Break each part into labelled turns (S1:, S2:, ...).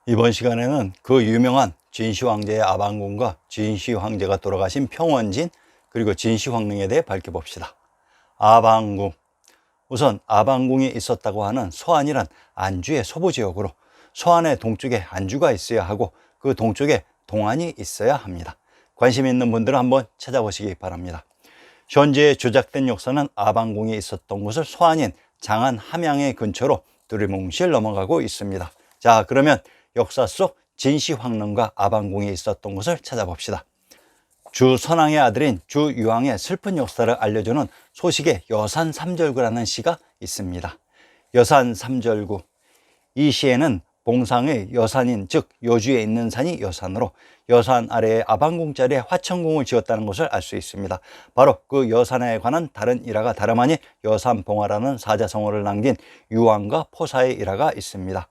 S1: 이번 시간에는 그 유명한 진시 황제의 아방궁과 진시 황제가 돌아가신 평원진 그리고 진시 황릉에 대해 밝혀봅시다. 아방궁. 우선 아방궁이 있었다고 하는 서안이란 안주의 서부지역으로 서안의 동쪽에 안주가 있어야 하고 그 동쪽에 동안이 있어야 합니다. 관심 있는 분들은 한번 찾아보시기 바랍니다. 현재 조작된 역사는 아방궁이 있었던 곳을 서안인 장안 함양의 근처로 두리뭉실 넘어가고 있습니다. 자, 그러면 역사 속 진시 황릉과 아방궁이 있었던 곳을 찾아봅시다. 주 선왕의 아들인 주 유왕의 슬픈 역사를 알려주는 소식의 여산 삼절구라는 시가 있습니다. 여산 삼절구. 이 시에는 봉상의 여산인 즉 여주에 있는 산이 여산으로 여산 아래에 아방궁 자리에 화천궁을 지었다는 것을 알 수 있습니다. 바로 그 여산에 관한 다른 일화가 다름 아닌 여산봉화라는 사자성어를 남긴 유왕과 포사의 일화가 있습니다.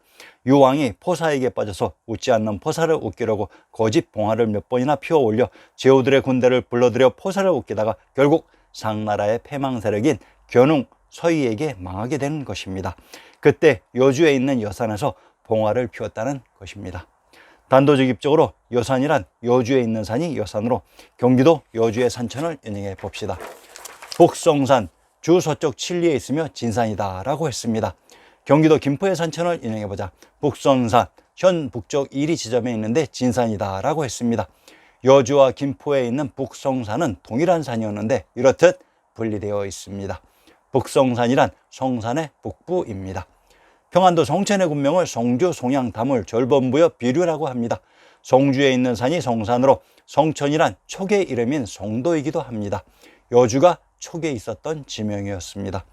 S1: 유왕이 포사에게 빠져서 웃지 않는 포사를 웃기려고 거짓 봉화를 몇 번이나 피워 올려 제후들의 군대를 불러들여 포사를 웃기다가 결국 상나라의 패망 세력인 견웅 서희에게 망하게 된 것입니다. 그때 여주에 있는 여산에서 봉화를 피웠다는 것입니다. 단도직입적으로 여산이란 여주에 있는 산이 여산으로 경기도 여주의 산천을 인용해 봅시다. 북성산, 주 서쪽 칠리에 있으며 진산이다 라고 했습니다. 경기도 김포의 산천을 인용해보자. 북성산, 현 북쪽 1위 지점에 있는데 진산이다 라고 했습니다. 여주와 김포에 있는 북성산은 동일한 산이었는데 이렇듯 분리되어 있습니다. 북성산이란 성산의 북부입니다. 평안도 성천의 군명을 성주, 송양, 다물, 절범부여 비류라고 합니다. 성주에 있는 산이 성산으로 성천이란 촉의 이름인 성도이기도 합니다. 여주가 촉에 있었던 지명이었습니다.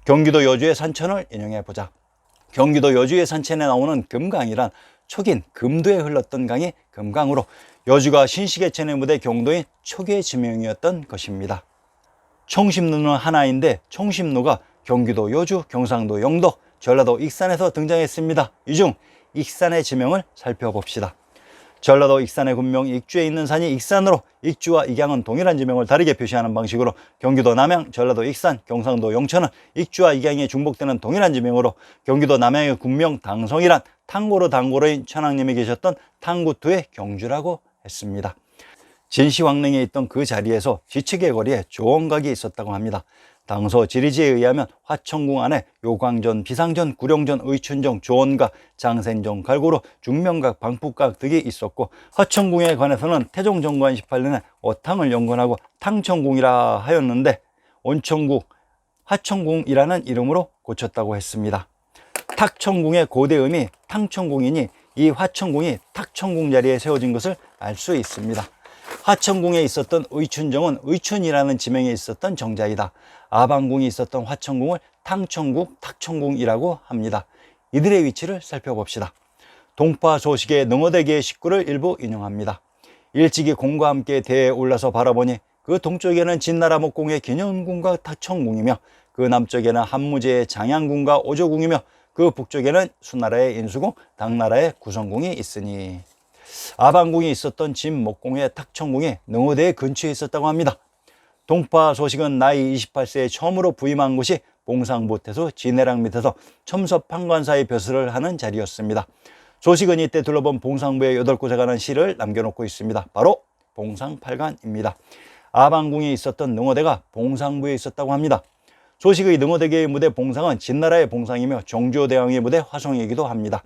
S1: 경기도 여주의 산천을 인용해보자. 경기도 여주의 산천에 나오는 금강이란 촉인 금도에 흘렀던 강이 금강으로 여주가 신시계천의 무대 경도인 촉의 지명이었던 것입니다. 청심루는 하나인데 청심루가 경기도 여주, 경상도 영덕, 전라도 익산에서 등장했습니다. 이 중 익산의 지명을 살펴봅시다. 전라도 익산의 군명 익주에 있는 산이 익산으로 익주와 익양은 동일한 지명을 다르게 표시하는 방식으로 경기도 남양, 전라도 익산, 경상도 영천은 익주와 익양이 중복되는 동일한 지명으로 경기도 남양의 군명 당성이란 탕고로 당고로인 천황님이 계셨던 탕구투의 경주라고 했습니다. 진시 황릉에 있던 그 자리에서 지측의 거리에 조원각이 있었다고 합니다. 당서 지리지에 의하면 화천궁 안에 요광전, 비상전, 구룡전, 의춘정, 조원각, 장생정, 갈고로, 중명각, 방북각 등이 있었고 화천궁에 관해서는 태종정관 18년에 어탕을 연건하고 탕천궁이라 하였는데 온천국, 화천궁이라는 이름으로 고쳤다고 했습니다. 탁천궁의 고대음이 탕천궁이니 이 화천궁이 탁천궁 자리에 세워진 것을 알 수 있습니다. 화천궁에 있었던 의춘정은 의춘이라는 지명에 있었던 정자이다. 아방궁이 있었던 화천궁을 탕천국, 탁천궁이라고 합니다. 이들의 위치를 살펴봅시다. 동파 소식의 능어대계의 식구를 일부 인용합니다. 일찍이 공과 함께 대에 올라서 바라보니 그 동쪽에는 진나라 목공의 기년궁과 탁천궁이며 그 남쪽에는 한무제의 장양궁과 오조궁이며 그 북쪽에는 수나라의 인수궁, 당나라의 구성궁이 있으니 아방궁이 있었던 진목공의 탁천궁이 능어대의 근처에 있었다고 합니다. 동파 소식은 나이 28세에 처음으로 부임한 곳이 봉상보태소 진해랑 밑에서 첨섭판관사의 벼슬을 하는 자리였습니다. 소식은 이때 둘러본 봉상부의 8곳에 관한 시를 남겨놓고 있습니다. 바로 봉상팔관입니다. 아방궁에 있었던 능어대가 봉상부에 있었다고 합니다. 소식의 능어대계의 무대 봉상은 진나라의 봉상이며 정조대왕의 무대 화성이기도 합니다.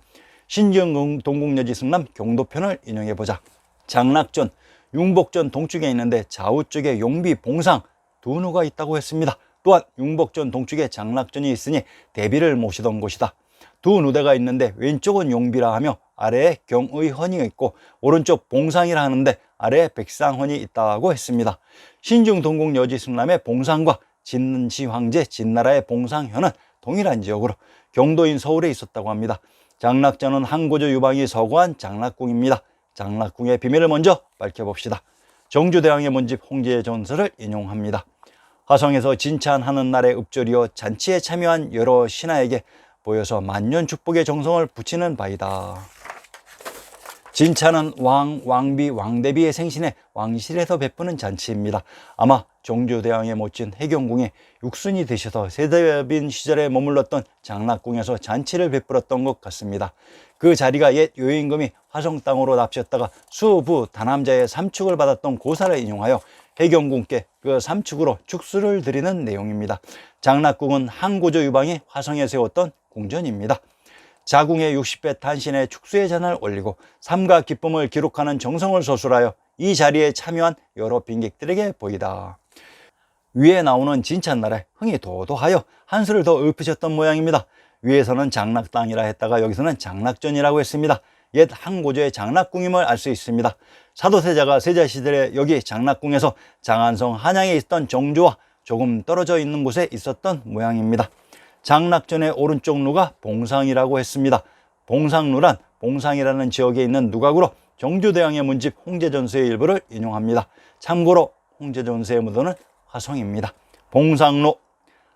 S1: 신지영 동국여지 승남 경도편을 인용해보자. 장락전, 융복전 동쪽에 있는데 좌우쪽에 용비, 봉상 두 누가 있다고 했습니다. 또한 융복전 동쪽에 장락전이 있으니 대비를 모시던 곳이다. 두 누대가 있는데 왼쪽은 용비라 하며 아래에 경의헌이 있고 오른쪽 봉상이라 하는데 아래에 백상헌이 있다고 했습니다. 신중 동국여지 승남의 봉상과 진시 황제 진나라의 봉상현은 동일한 지역으로 경도인 서울에 있었다고 합니다. 장락전은 항고조 유방이 서거한 장락궁입니다. 장락궁의 비밀을 먼저 밝혀봅시다. 정주대왕의 문집 홍제의 전설을 인용합니다. 화성에서 진찬하는 날에 읍조리어 잔치에 참여한 여러 신하에게 보여서 만년 축복의 정성을 붙이는 바이다. 진차는 왕, 왕비, 왕대비의 생신에 왕실에서 베푸는 잔치입니다. 아마 정조대왕의 모친 해경궁에 육순이 되셔서 세대빈 시절에 머물렀던 장락궁에서 잔치를 베풀었던 것 같습니다. 그 자리가 옛 요임금이 화성 땅으로 납치했다가 수부 다남자의 삼축을 받았던 고사를 인용하여 해경궁께 그 삼축으로 축수를 드리는 내용입니다. 장락궁은 한고조 유방이 화성에 세웠던 궁전입니다. 자궁의 60배 탄신에 축수의 잔을 올리고 삶과 기쁨을 기록하는 정성을 서술하여 이 자리에 참여한 여러 빈객들에게 보이다. 위에 나오는 진찬날에 흥이 도도하여 한수를 더 읊으셨던 모양입니다. 위에서는 장락당이라 했다가 여기서는 장락전이라고 했습니다. 옛 한고조의 장락궁임을 알 수 있습니다. 사도세자가 세자시절에 여기 장락궁에서 장안성 한양에 있던 정조와 조금 떨어져 있는 곳에 있었던 모양입니다. 장락전의 오른쪽 누가 봉상이라고 했습니다. 봉상루란 봉상이라는 지역에 있는 누각으로 정조대왕의 문집 홍제전서의 일부를 인용합니다. 참고로 홍제전서의 무도는 화성입니다. 봉상루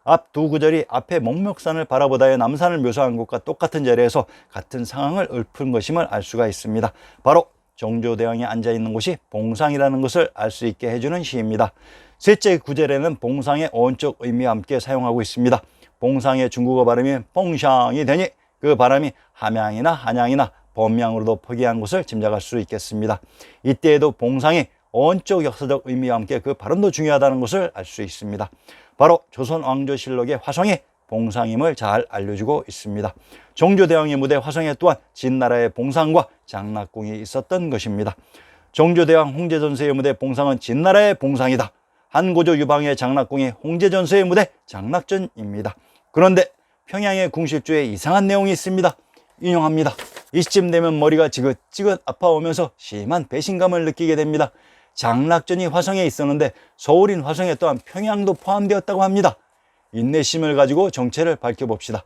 S1: 앞 두 구절이 앞에 목멱산을 바라보다의 남산을 묘사한 것과 똑같은 자리에서 같은 상황을 읊은 것임을 알 수가 있습니다. 바로 정조대왕이 앉아있는 곳이 봉상이라는 것을 알 수 있게 해주는 시입니다. 셋째 구절에는 봉상의 어원적 의미와 함께 사용하고 있습니다. 봉상의 중국어 발음이 뽕샹이 되니 그 발음이 함양이나 한양이나 범양으로도 포기한 것을 짐작할 수 있겠습니다. 이때에도 봉상이 어원적 역사적 의미와 함께 그 발음도 중요하다는 것을 알 수 있습니다. 바로 조선왕조실록의 화성이 봉상임을 잘 알려주고 있습니다. 정조대왕의 무대 화성에 또한 진나라의 봉상과 장락궁이 있었던 것입니다. 정조대왕 홍제전서의 무대 봉상은 진나라의 봉상이다. 한고조 유방의 장락궁이 홍제전서의 무대 장락전입니다. 그런데 평양의 궁실주에 이상한 내용이 있습니다. 인용합니다. 이쯤 되면 머리가 지긋지긋 아파오면서 심한 배신감을 느끼게 됩니다. 장락전이 화성에 있었는데 서울인 화성에 또한 평양도 포함되었다고 합니다. 인내심을 가지고 정체를 밝혀봅시다.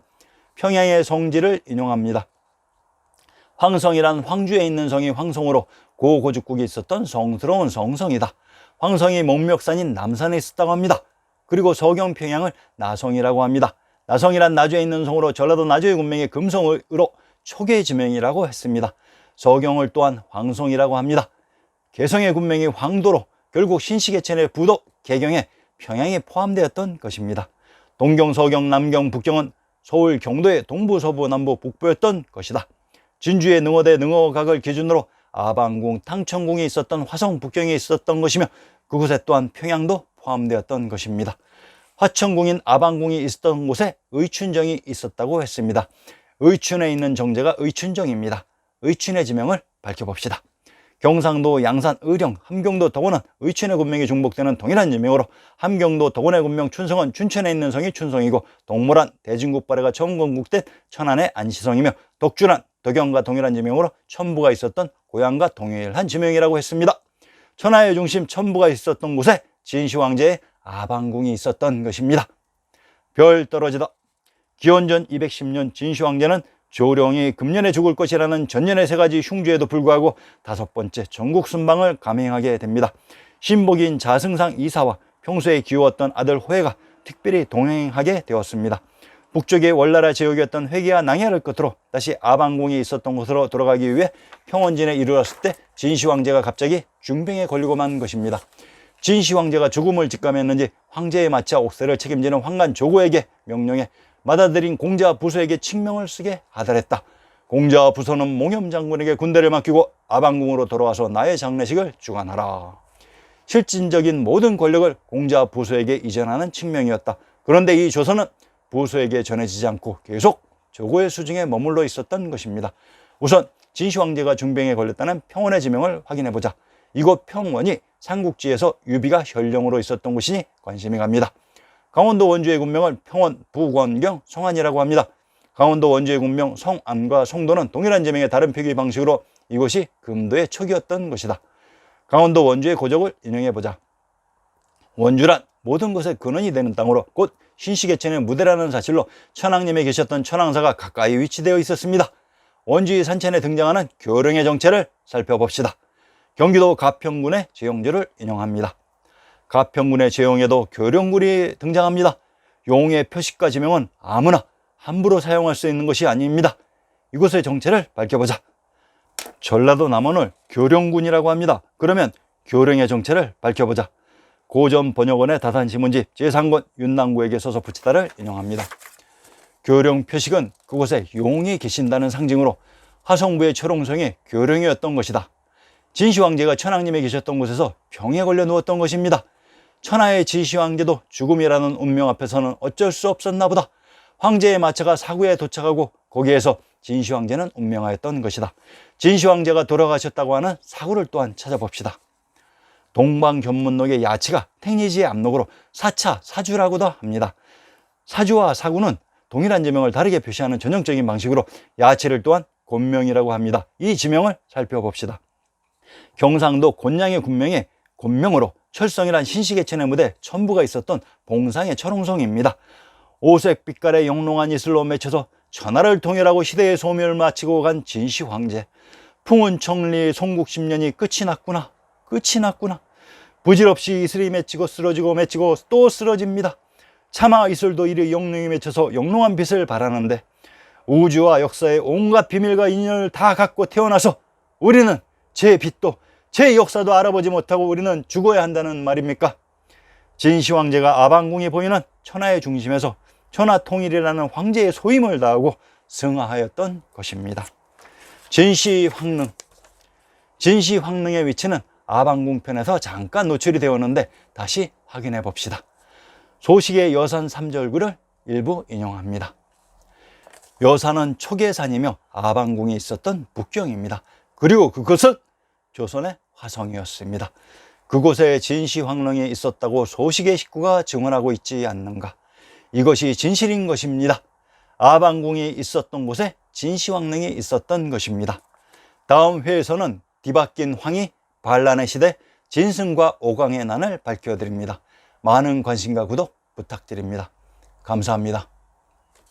S1: 평양의 성지를 인용합니다. 황성이란 황주에 있는 성이 황성으로 고고죽국이 있었던 성스러운 성성이다. 황성이 목멱산인 남산에 있었다고 합니다. 그리고 서경 평양을 나성이라고 합니다. 나성이란 나주에 있는 성으로 전라도 나주의 군명이 금성으로 초계 지명이라고 했습니다. 서경을 또한 황성이라고 합니다. 개성의 군명이 황도로 결국 신시계천의 부도 개경에 평양이 포함되었던 것입니다. 동경, 서경, 남경, 북경은 서울 경도의 동부, 서부, 남부, 북부였던 것이다. 진주의 능어대 능어각을 기준으로 아방궁, 탕천궁이 있었던 화성, 북경에 있었던 것이며 그곳에 또한 평양도 포함되었던 것입니다. 화천궁인 아방궁이 있었던 곳에 의춘정이 있었다고 했습니다. 의춘에 있는 정제가 의춘정입니다. 의춘의 지명을 밝혀봅시다. 경상도, 양산, 의령, 함경도, 덕원은 의춘의 군명이 중복되는 동일한 지명으로 함경도, 덕원의 군명 춘성은 춘천에 있는 성이 춘성이고 동모란, 대진국발해가 처음 건국된 천안의 안시성이며 덕주란, 덕영과 동일한 지명으로 천부가 있었던 고향과 동일한 지명이라고 했습니다. 천하의 중심 천부가 있었던 곳에 진시황제의 아방궁이 있었던 것입니다. 별 떨어지다. 기원전 210년 진시황제는 조령이 금년에 죽을 것이라는 전년의 세 가지 흉주에도 불구하고 다섯 번째 전국 순방을 감행하게 됩니다. 신복인 자승상 이사와 평소에 귀여웠던 아들 호해가 특별히 동행하게 되었습니다. 북쪽의 월나라 제국이었던 회계와 낭야를 끝으로 다시 아방궁이 있었던 곳으로 돌아가기 위해 평원진에 이르렀을 때 진시황제가 갑자기 중병에 걸리고 만 것입니다. 진시황제가 죽음을 직감했는지 황제의 마차 옥새를 책임지는 황간 조고에게 명령해 맏아들인 공자 부소에게 칙명을 쓰게 하달했다. 공자 부소는 몽염 장군에게 군대를 맡기고 아방궁으로 돌아와서 나의 장례식을 주관하라. 실질적인 모든 권력을 공자 부소에게 이전하는 칙명이었다. 그런데 이 조서는 부소에게 전해지지 않고 계속 조고의 수중에 머물러 있었던 것입니다. 우선 진시황제가 중병에 걸렸다는 평원의 지명을 확인해보자. 이곳 평원이 삼국지에서 유비가 현령으로 있었던 곳이니 관심이 갑니다. 강원도 원주의 군명을 평원, 북원경, 성안이라고 합니다. 강원도 원주의 군명 성안과 송도는 동일한 지명의 다른 표기 방식으로 이곳이 금도의 척이었던 것이다. 강원도 원주의 고적을 인용해보자. 원주란 모든 것의 근원이 되는 땅으로 곧 신시계천의 무대라는 사실로 천황님에 계셨던 천황사가 가까이 위치되어 있었습니다. 원주의 산천에 등장하는 교령의 정체를 살펴봅시다. 경기도 가평군의 제용제를 인용합니다. 가평군의 제용에도 교령굴이 등장합니다. 용의 표식과 지명은 아무나 함부로 사용할 수 있는 것이 아닙니다. 이곳의 정체를 밝혀보자. 전라도 남원을 교령군이라고 합니다. 그러면 교령의 정체를 밝혀보자. 고전 번역원의 다산신문집 제3권 윤남구에게 써서 붙이다를 인용합니다. 교령 표식은 그곳에 용이 계신다는 상징으로 화성부의 초롱성이 교령이었던 것이다. 진시황제가 천황님이 계셨던 곳에서 병에 걸려 누웠던 것입니다. 천하의 진시황제도 죽음이라는 운명 앞에서는 어쩔 수 없었나 보다. 황제의 마차가 사구에 도착하고 거기에서 진시황제는 운명하였던 것이다. 진시황제가 돌아가셨다고 하는 사구를 또한 찾아봅시다. 동방견문록의 야치가 택리지의 압록으로 사차, 사주라고도 합니다. 사주와 사구는 동일한 지명을 다르게 표시하는 전형적인 방식으로 야치를 또한 곤명이라고 합니다. 이 지명을 살펴봅시다. 경상도 곤양의 군명에 곤명으로 철성이란 신시계천의 무대 천부가 있었던 봉상의 철옹성입니다. 오색 빛깔의 영롱한 이슬로 맺혀서 천하를 통일하고 시대의 소멸을 마치고 간 진시황제. 풍운청리 송국 10년이 끝이 났구나. 끝이 났구나. 부질없이 이슬이 맺히고 쓰러지고 맺히고 또 쓰러집니다. 차마 이슬도 이리 영롱히 맺혀서 영롱한 빛을 발하는데 우주와 역사의 온갖 비밀과 인연을 다 갖고 태어나서 우리는 제 빛도 제 역사도 알아보지 못하고 우리는 죽어야 한다는 말입니까? 진시황제가 아방궁에 보이는 천하의 중심에서 천하통일이라는 황제의 소임을 다하고 승하하였던 것입니다. 진시황릉. 진시황릉의 위치는 아방궁편에서 잠깐 노출이 되었는데 다시 확인해 봅시다. 소식의 여산 3절구를 일부 인용합니다. 여산은 초계산이며 아방궁이 있었던 북경입니다. 그리고 그것은 조선의 화성이었습니다. 그곳에 진시황릉이 있었다고 소식의 식구가 증언하고 있지 않는가? 이것이 진실인 것입니다. 아방궁이 있었던 곳에 진시황릉이 있었던 것입니다. 다음 회에서는 뒤바뀐 황이 반란의 시대 진승과 오광의 난을 밝혀드립니다. 많은 관심과 구독 부탁드립니다. 감사합니다.